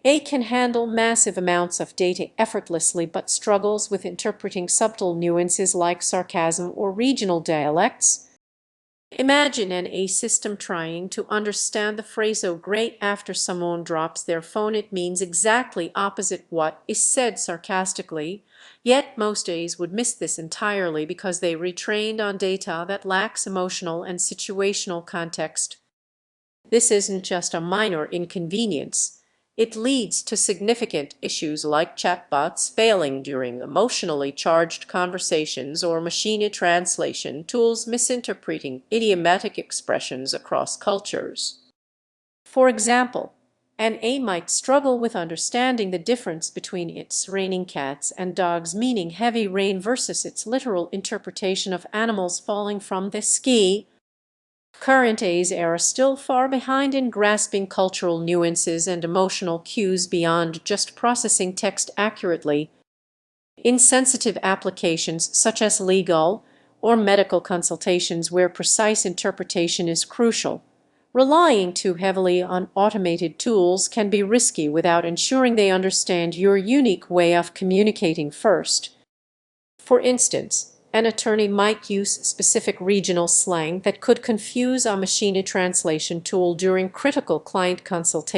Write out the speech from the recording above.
A can handle massive amounts of data effortlessly but struggles with interpreting subtle nuances like sarcasm or regional dialects. Imagine an A system trying to understand the phrase "oh great" after someone drops their phone. It means exactly opposite what is said sarcastically, yet most A's would miss this entirely because they retrained on data that lacks emotional and situational context. This isn't just a minor inconvenience. It leads to significant issues like chatbots failing during emotionally charged conversations or machine translation tools misinterpreting idiomatic expressions across cultures. For example, an A might struggle with understanding the difference between "it's raining cats and dogs" meaning heavy rain versus its literal interpretation of animals falling from the sky. Current A's are still far behind in grasping cultural nuances and emotional cues beyond just processing text accurately. In sensitive applications such as legal or medical consultations where precise interpretation is crucial, relying too heavily on automated tools can be risky without ensuring they understand your unique way of communicating first. For instance, an attorney might use specific regional slang that could confuse a machine translation tool during critical client consultation.